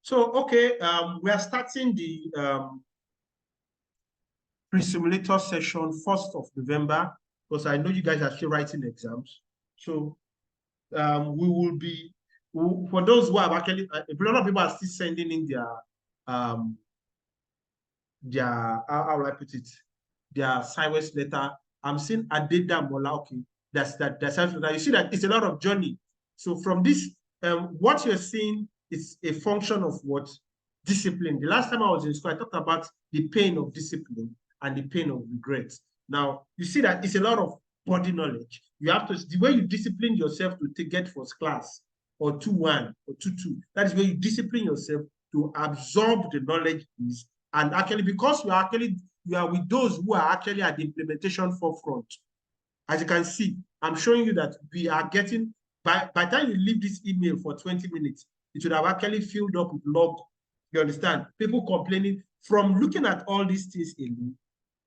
So, okay, we are starting the pre-simulator session 1st of November, because I know you guys are still writing exams. So we will be, for those who have actually, a lot of people are still sending in their how will I put it, their Cyrus letter. I'm seeing Adeda Mola, okay, that's you see that it's a lot of journey. So from this, what you're seeing is a function of what? Discipline. The last time I was in school, I talked about the pain of discipline and the pain of regret. Now, you see that it's a lot of body knowledge. You have to, the way you discipline yourself to get first class or 2-1 or 2-2, that is where you discipline yourself to absorb the knowledge is, and actually, because you are with those who are actually at the implementation forefront. As you can see, I'm showing you that we are getting, by the time you leave this email for 20 minutes, it would have actually filled up with log. You understand? People complaining. From looking at all these things alone,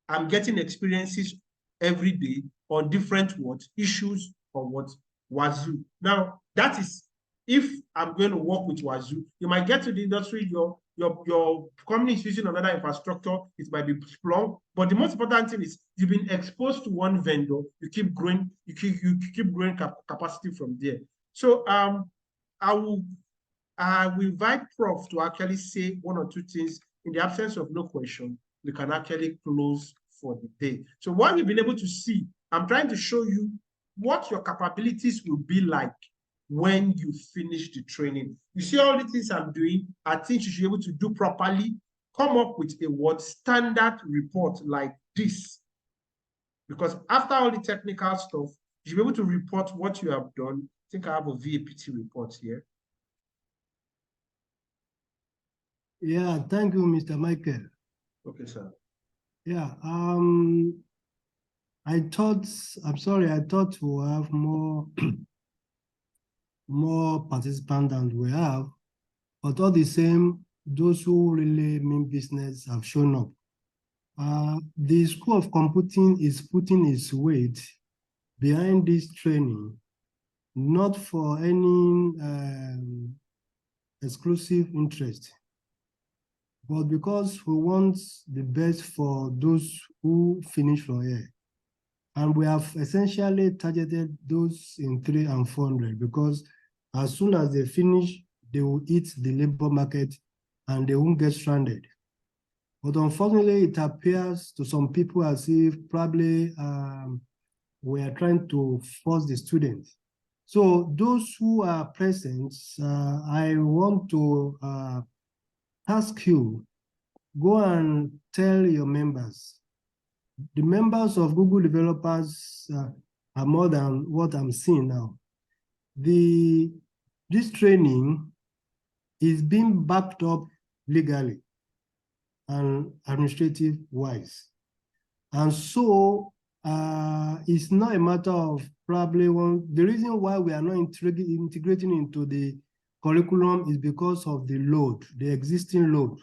I'm getting experiences every day on different issues or Wazoo. Now, that is, if I'm going to work with Wazoo, you might get to the industry, your company is using another infrastructure, it might be Splunk, but the most important thing is you've been exposed to one vendor, you keep growing, you keep growing capacity from there. So I will invite Prof to actually say one or two things. In the absence of no question, we can actually close for the day. So what we've been able to see, I'm trying to show you what your capabilities will be like when you finish the training. You see all the things I'm doing, I think you should be able to do properly, come up with a standard report like this. Because after all the technical stuff, you should be able to report what you have done. I think I have a VAPT report here. Yeah, thank you, Mr. Michael. Okay, sir. Yeah, I thought we'll have more participants than we have, but all the same, those who really mean business have shown up. The School of Computing is putting its weight behind this training, not for any exclusive interest, but because we want the best for those who finish from here. And we have essentially targeted those in 300 and 400 because as soon as they finish, they will hit the labor market and they won't get stranded. But unfortunately, it appears to some people as if probably we are trying to force the students. So those who are present, I want to ask you, go and tell your members. The members of Google developers are more than what I'm seeing now. This training is being backed up legally and administrative wise. And so it's not a matter of probably the reason why we are not integrating into the curriculum is because of the load, the existing load.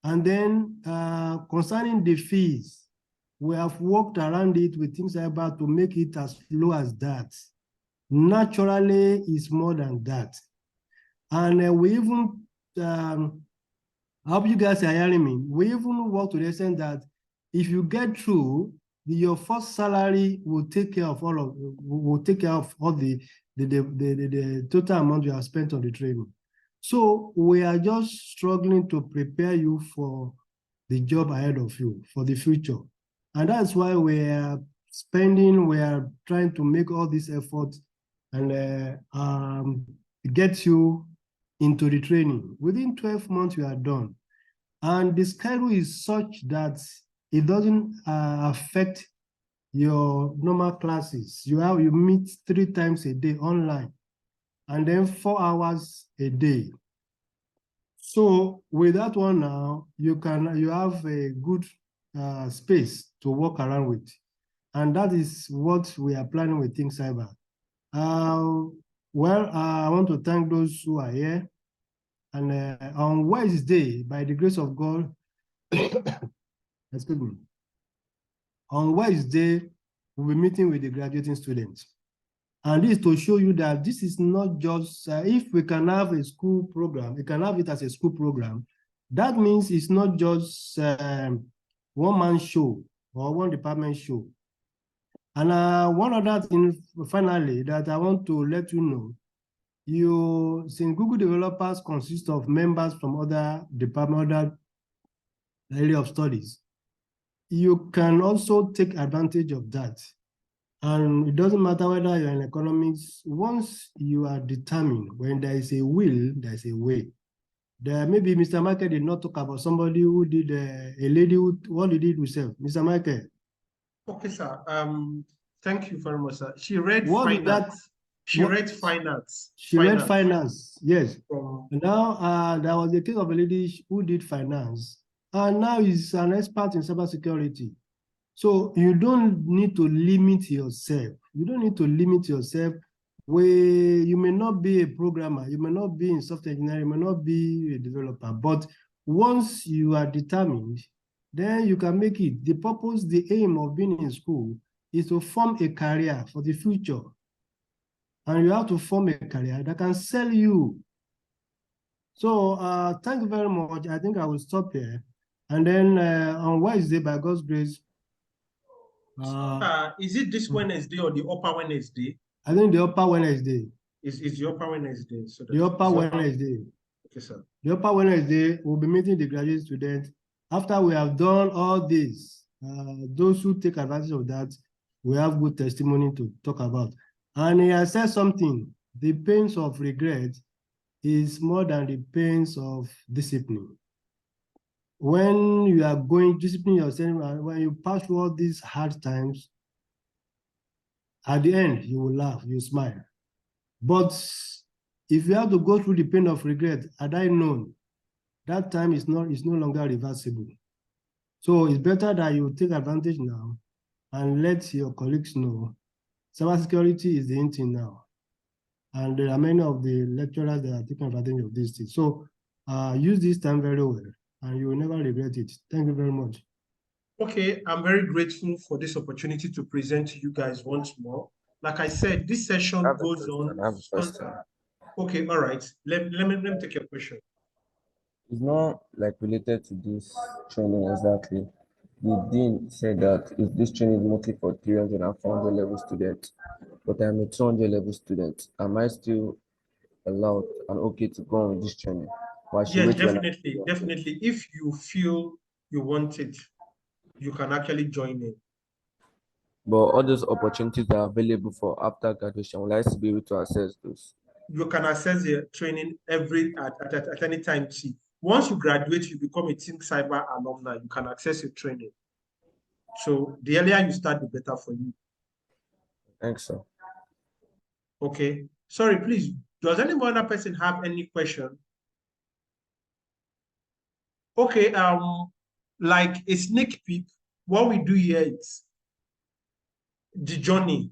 And then concerning the fees, we have worked around it with things about to make it as low as that. Naturally, it's more than that. And we even, I hope you guys are hearing me, we even work to the extent that if you get through, your first salary will take care of all the the total amount you have spent on the training. So we are just struggling to prepare you for the job ahead of you, for the future. And that's why we are trying to make all this effort and get you into the training. Within 12 months, you are done. And the schedule is such that it doesn't affect your normal classes. You meet 3 times a day online, and then 4 hours a day. So with that one now, you have a good space to work around with. And that is what we are planning with Think Cyber. I want to thank those who are here. And on Wednesday, by the grace of God, excuse me, on Wednesday, we'll be meeting with the graduating students. And this is to show you that this is not just, if we can have a school program, we can have it as a school program. That means it's not just one-man show or one department show. And one other thing, finally, that I want to let you know, since Google developers consist of members from other departments, other area of studies, you can also take advantage of that. And it doesn't matter whether you're in economics, once you are determined, when there is a will, there's a way. Maybe Mr. Michael did not talk about somebody who did, a lady who, what he did herself. Mr. Michael. Okay, sir. Thank you very much, sir. She read finance. She read finance. She read finance, yes. Now, there was a case of a lady who did finance, and now is an expert in cybersecurity. So you don't need to limit yourself. You don't need to limit yourself where you may not be a programmer, you may not be in software engineering, you may not be a developer, but once you are determined, then you can make it. The purpose, the aim of being in school is to form a career for the future. And you have to form a career that can sell you. So thank you very much. I think I will stop here. And then on Wednesday, by God's grace. Is it this Wednesday or the upper Wednesday? I think the upper Wednesday. Is the upper Wednesday? So the upper Wednesday. Okay, sir. The upper Wednesday, we'll be meeting the graduate students. After we have done all this, those who take advantage of that, we have good testimony to talk about. And he has said something, the pains of regret is more than the pains of discipline. When you are going to discipline yourself, when you pass through all these hard times, at the end, you will laugh, you smile. But if you have to go through the pain of regret, had I known, that time is no longer reversible. So it's better that you take advantage now and let your colleagues know cybersecurity is the in thing now. And there are many of the lecturers that are taking advantage of this thing. So use this time very well, and you will never regret it. Thank you very much. Okay, I'm very grateful for this opportunity to present to you guys once more. Like I said, this session goes on. Okay, all right. Let me take your question. It's not like related to this training exactly. The dean said that if this training is mostly for 300 and 400 level students, but I'm a 200 level student, am I still allowed and okay to go on with this training? Yes, definitely. If you feel you want it, you can actually join in. But all those opportunities that are available for after graduation, will I still be able to access those? You can access the training at any time. See, once you graduate, you become a Think Cyber alumni. You can access your training. So the earlier you start, the better for you. Thanks, sir. Okay. Sorry, please. Does any other person have any question? Okay. Like a sneak peek, what we do here is the journey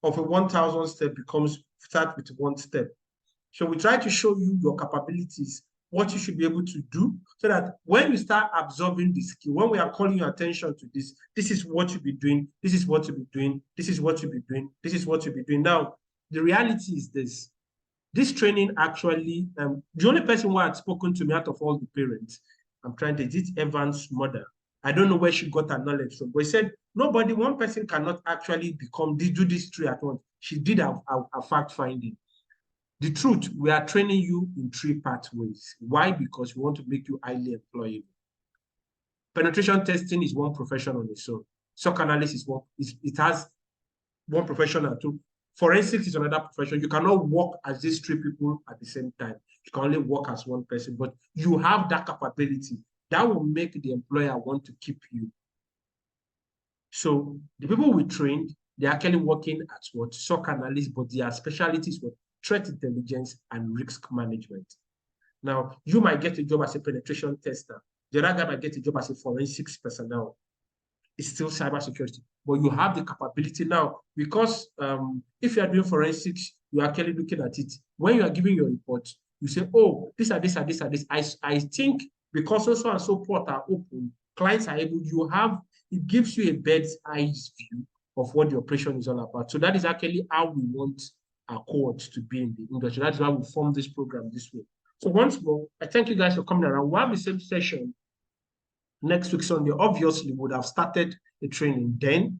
of a 1,000 step start with 1 step. So we try to show you your capabilities, what you should be able to do, so that when you start absorbing the skill, when we are calling your attention to this is what you'll be doing, this is what you'll be doing, this is what you'll be doing, this is what you'll be doing. Now, the reality is this training actually, the only person who had spoken to me out of all the parents, is Evans' mother. I don't know where she got her knowledge from, but he said, nobody, one person cannot actually do this three at once. She did a fact finding. The truth, we are training you in three pathways. Why? Because we want to make you highly employable. Penetration testing is one profession on its own. SOC analysis is one, it has one profession or two. Forensics is another profession. You cannot work as these three people at the same time. You can only work as one person, but you have that capability. That will make the employer want to keep you. So the people we trained, they're actually working at what? SOC analysts, but their specialties were threat intelligence and risk management. Now, you might get a job as a penetration tester. The other guy might get a job as a forensics personnel. It's still cybersecurity, but you have the capability now because if you are doing forensics, you're actually looking at it. When you are giving your report, you say, oh, this are this, are this, are this. I think because so and so port are open, clients are able, it gives you a bird's eye view of what the operation is all about. So that is actually how we want our cohorts to be in the industry. That's why we formed this program this way. So once more, I thank you guys for coming around. We'll have the same session next week Sunday. Obviously, we would have started the training then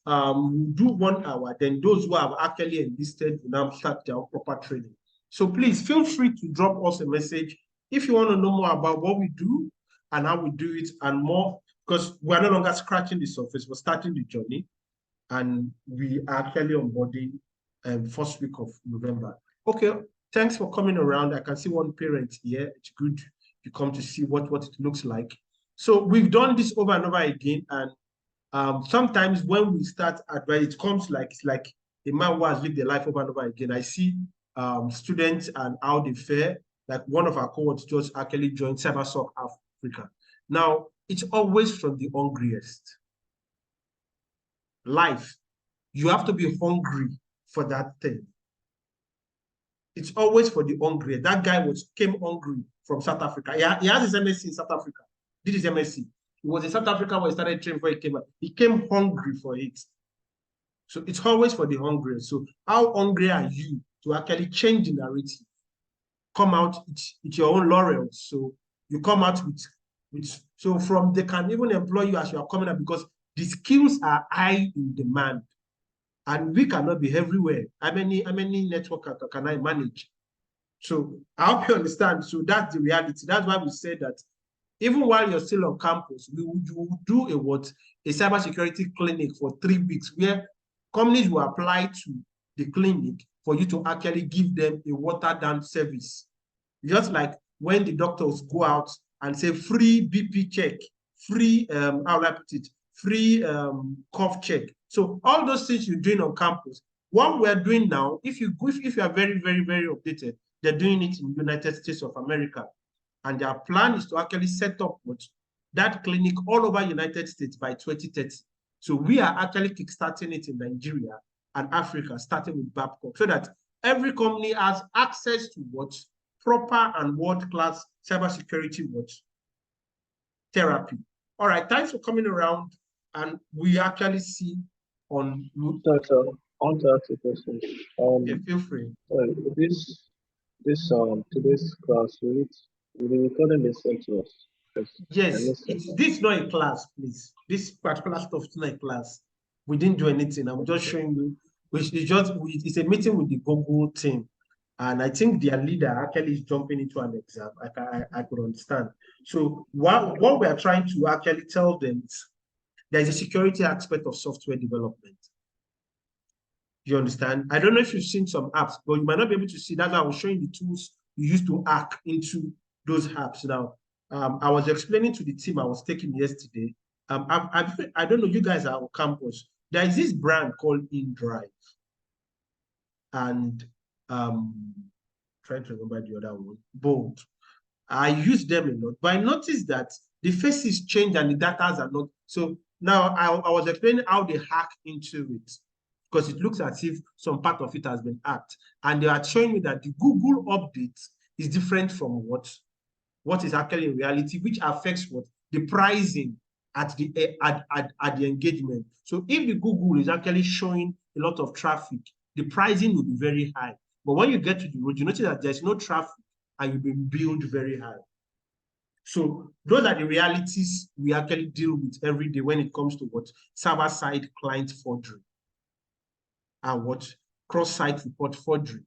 we'll do 1 hour. Then those who have actually enlisted will now start their proper training. So please feel free to drop us a message if you want to know more about what we do and how we do it and more, because we're no longer scratching the surface. We're starting the journey, and we are actually onboarding first week of November. Okay, thanks for coming around. I can see one parent here. It's good you come to see what it looks like. So we've done this over and over again, and sometimes when we start advice, it comes like it's like a man who has lived their life over and over again. I see students and how they fare. Like one of our cohorts just actually joined CyberSoc Africa. Now, it's always from the hungriest. Life, you have to be hungry for that thing. It's always for the hungry. That guy came hungry from South Africa. He has his MSc in South Africa. Did his MSc. He was in South Africa when he started training before he came back. He came hungry for it. So it's always for the hungry. So how hungry are you to actually change the narrative? Come out with your own laurels. So you come out with so from they can even employ you as you are coming out because the skills are high in demand. And we cannot be everywhere. How many network can I manage? So I hope you understand. So that's the reality. That's why we said that even while you're still on campus, we will do a cybersecurity clinic for 3 weeks where companies will apply to the clinic for you to actually give them a watered down service. Just like when the doctors go out and say free BP check, free, how do I put it, free cough check. So all those things you're doing on campus, what we're doing now, if you are very, very, very updated, they're doing it in the United States of America. And their plan is to actually set up that clinic all over United States by 2030. So we are actually kickstarting it in Nigeria and Africa, starting with Babcock, so that every company has access to proper and world-class cybersecurity therapy. All right, thanks for coming around. And we actually see on. Sorry, sir. I want to ask a question. Yeah, feel free. Sorry, today's class, will the recording be sent to us? Yes, this is not a class, please. This particular stuff is not a class. We didn't do anything. I'm just showing you. It's a meeting with the Google team, and I think their leader actually is jumping into an exam. I could understand. So what we are trying to actually tell them is there is a security aspect of software development. You understand? I don't know if you've seen some apps, but you might not be able to see. That's why I was showing the tools you use to hack into those apps. Now, I was explaining to the team I was taking yesterday. I don't know, you guys are on campus. There is this brand called InDrive. And trying to remember the other one, Bold. I use them a lot, but I noticed that the faces change and the data are not. So now I was explaining how they hack into it, because it looks as if some part of it has been hacked. And they are showing me that the Google update is different from what is actually in reality, which affects the pricing at the engagement. So if the Google is actually showing a lot of traffic, the pricing will be very high. But when you get to the road, you notice that there's no traffic and you've been billed very high. So those are the realities we actually deal with every day when it comes to what server-side client forgery and what cross-site report forgery.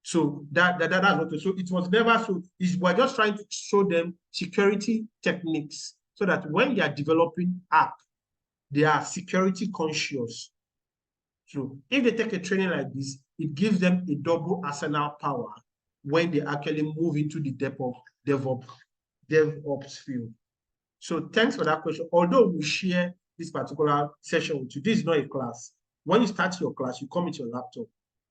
So that's what. So it was never so. We're just trying to show them security techniques so that when they are developing app, they are security conscious. So if they take a training like this, it gives them a double arsenal power when they actually move into the DevOps field. So thanks for that question. Although we share this particular session with you, this is not a class. When you start your class, you come with your laptop.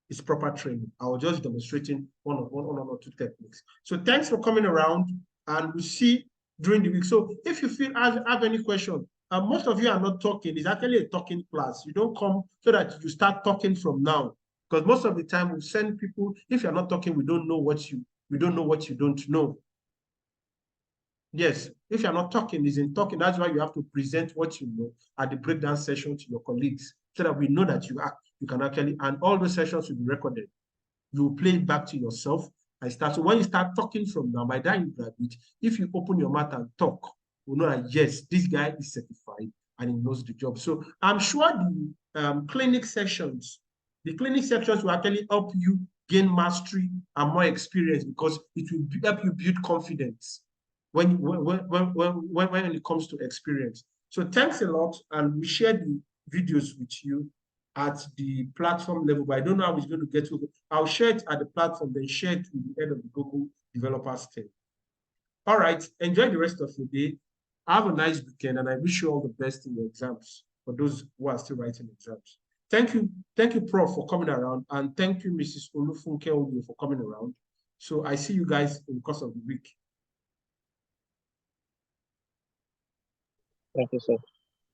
It's proper training. I was just demonstrating one or two techniques. So thanks for coming around, and we'll see during the week. So if you feel have any question, most of you are not talking. It's actually a talking class. You don't come so that you start talking from now, because most of the time we send people. If you're not talking, we don't know what you don't know. Yes, if you're not talking, isn't talking. That's why you have to present what you know at the breakdown session to your colleagues, so that we know that you can actually, and all those sessions will be recorded. You will play it back to yourself and start. So when you start talking from now, by that you graduate, if you open your mouth and talk, we'll know that yes, this guy is certified and he knows the job. So I'm sure the clinic sections will actually help you gain mastery and more experience, because it will help you build confidence when it comes to experience. So thanks a lot, and we share the videos with you at the platform level, but I don't know how it's going to get to. I'll share it at the platform, then share it with the head of the Google developers team. All right, enjoy the rest of your day. Have a nice weekend, and I wish you all the best in your exams for those who are still writing exams. Thank you, Prof, for coming around, and thank you, Mrs. Olufunke Oye, for coming around. So I see you guys in the course of the week. Thank you, sir.